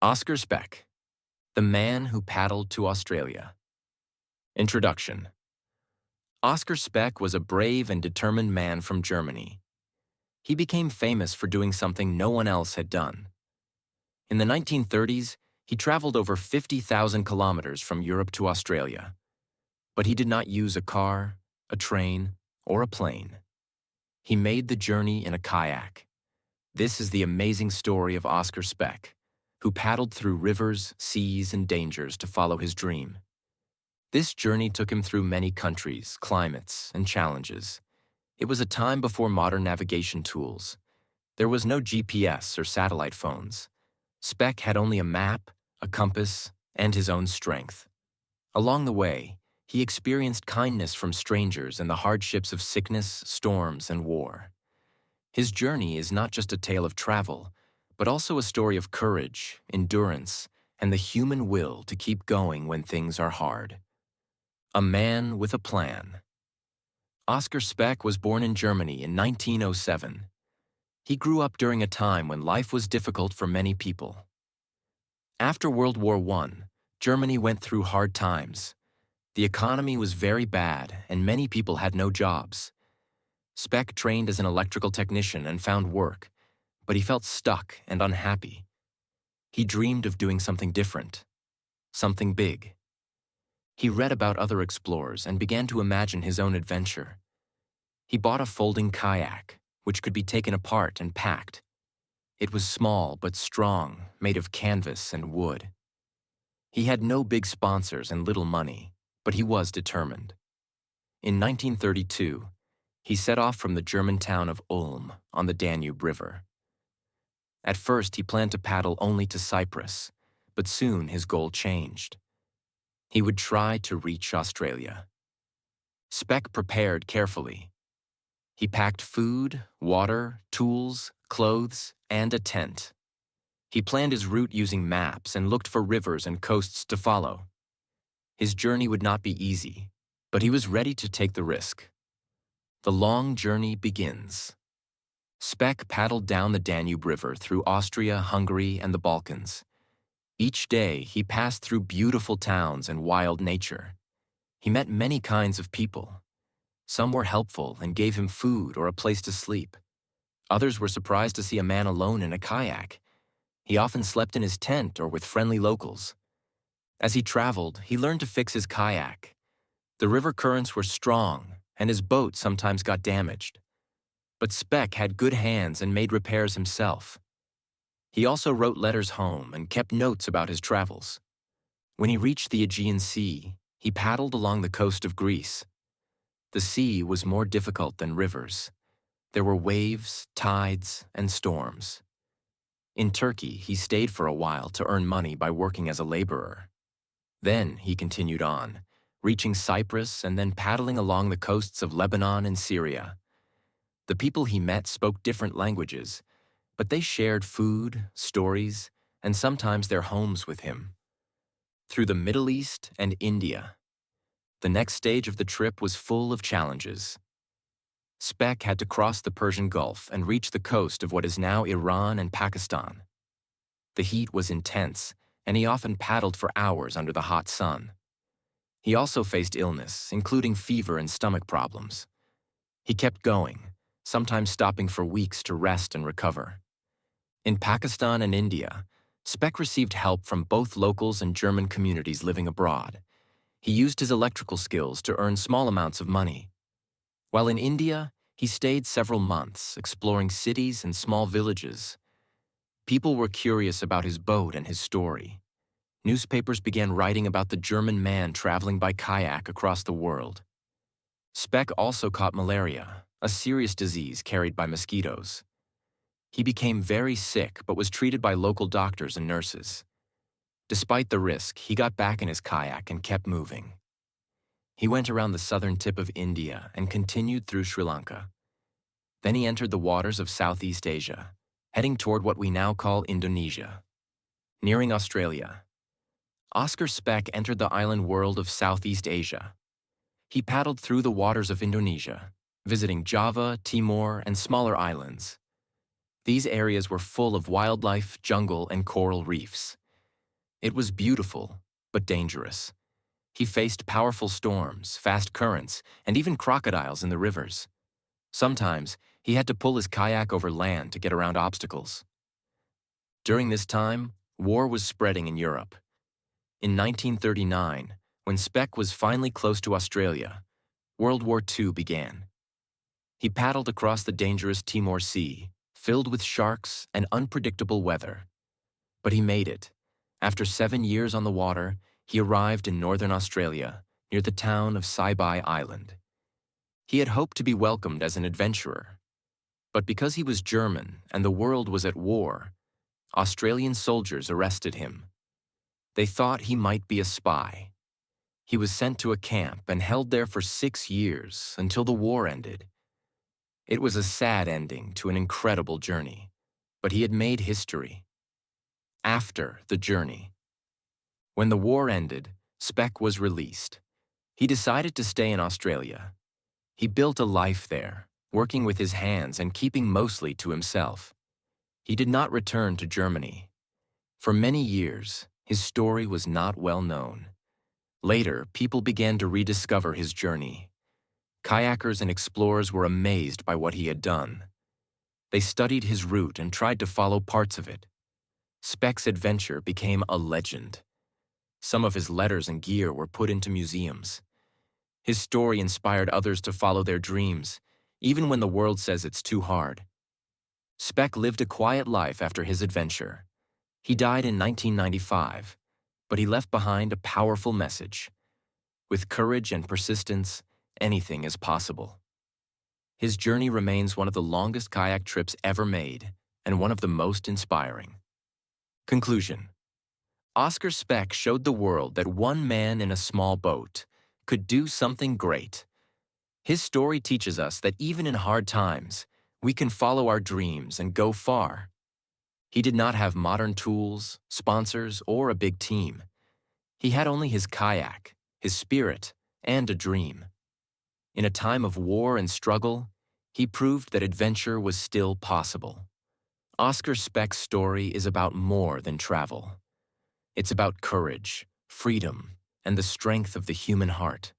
Oskar Speck, the man who paddled to Australia. Introduction. Oskar Speck was a brave and determined man from Germany. He became famous for doing something no one else had done. In the 1930s, he traveled over 50,000 kilometers from Europe to Australia. But he did not use a car, a train, or a plane. He made the journey in a kayak. This is the amazing story of Oskar Speck, who paddled through rivers, seas, and dangers to follow his dream. This journey took him through many countries, climates, and challenges. It was a time before modern navigation tools. There was no GPS or satellite phones. Speck had only a map, a compass, and his own strength. Along the way, he experienced kindness from strangers and the hardships of sickness, storms, and war. His journey is not just a tale of travel, but also a story of courage, endurance, and the human will to keep going when things are hard. A man with a plan. Oskar Speck was born in Germany in 1907. He grew up during a time when life was difficult for many people. After World War I, Germany went through hard times. The economy was very bad, and many people had no jobs. Speck trained as an electrical technician and found work, but he felt stuck and unhappy. He dreamed of doing something different, something big. He read about other explorers and began to imagine his own adventure. He bought a folding kayak, which could be taken apart and packed. It was small but strong, made of canvas and wood. He had no big sponsors and little money, but he was determined. In 1932, he set off from the German town of Ulm on the Danube River. At first, he planned to paddle only to Cyprus, but soon his goal changed. He would try to reach Australia. Speck prepared carefully. He packed food, water, tools, clothes, and a tent. He planned his route using maps and looked for rivers and coasts to follow. His journey would not be easy, but he was ready to take the risk. The long journey begins. Speck paddled down the Danube River through Austria, Hungary, and the Balkans. Each day, he passed through beautiful towns and wild nature. He met many kinds of people. Some were helpful and gave him food or a place to sleep. Others were surprised to see a man alone in a kayak. He often slept in his tent or with friendly locals. As he traveled, he learned to fix his kayak. The river currents were strong, and his boat sometimes got damaged. But Speck had good hands and made repairs himself. He also wrote letters home and kept notes about his travels. When he reached the Aegean Sea, he paddled along the coast of Greece. The sea was more difficult than rivers. There were waves, tides, and storms. In Turkey, he stayed for a while to earn money by working as a laborer. Then he continued on, reaching Cyprus and then paddling along the coasts of Lebanon and Syria. The people he met spoke different languages, but they shared food, stories, and sometimes their homes with him. Through the Middle East and India. The next stage of the trip was full of challenges. Speck had to cross the Persian Gulf and reach the coast of what is now Iran and Pakistan. The heat was intense, and he often paddled for hours under the hot sun. He also faced illness, including fever and stomach problems. He kept going, sometimes stopping for weeks to rest and recover. In Pakistan and India, Speck received help from both locals and German communities living abroad. He used his electrical skills to earn small amounts of money. While in India, he stayed several months, exploring cities and small villages. People were curious about his boat and his story. Newspapers began writing about the German man traveling by kayak across the world. Speck also caught malaria, a serious disease carried by mosquitoes. He became very sick but was treated by local doctors and nurses. Despite the risk, he got back in his kayak and kept moving. He went around the southern tip of India and continued through Sri Lanka. Then he entered the waters of Southeast Asia, heading toward what we now call Indonesia. Nearing Australia, Oskar Speck entered the island world of Southeast Asia. He paddled through the waters of Indonesia, visiting Java, Timor, and smaller islands. These areas were full of wildlife, jungle, and coral reefs. It was beautiful, but dangerous. He faced powerful storms, fast currents, and even crocodiles in the rivers. Sometimes, he had to pull his kayak over land to get around obstacles. During this time, war was spreading in Europe. In 1939, when Speck was finally close to Australia, World War II began. He paddled across the dangerous Timor Sea, filled with sharks and unpredictable weather. But he made it. After 7 years on the water, he arrived in northern Australia, near the town of Saibai Island. He had hoped to be welcomed as an adventurer. But because he was German and the world was at war, Australian soldiers arrested him. They thought he might be a spy. He was sent to a camp and held there for 6 years until the war ended. It was a sad ending to an incredible journey, but he had made history. After the journey. When the war ended, Speck was released. He decided to stay in Australia. He built a life there, working with his hands and keeping mostly to himself. He did not return to Germany. For many years, his story was not well known. Later, people began to rediscover his journey. Kayakers and explorers were amazed by what he had done. They studied his route and tried to follow parts of it. Speck's adventure became a legend. Some of his letters and gear were put into museums. His story inspired others to follow their dreams, even when the world says it's too hard. Speck lived a quiet life after his adventure. He died in 1995, but he left behind a powerful message. With courage and persistence, anything is possible. His journey remains one of the longest kayak trips ever made and one of the most inspiring. Conclusion. Oskar Speck showed the world that one man in a small boat could do something great. His story teaches us that even in hard times, we can follow our dreams and go far. He did not have modern tools, sponsors, or a big team. He had only his kayak, his spirit, and a dream. In a time of war and struggle, he proved that adventure was still possible. Oskar Speck's story is about more than travel. It's about courage, freedom, and the strength of the human heart.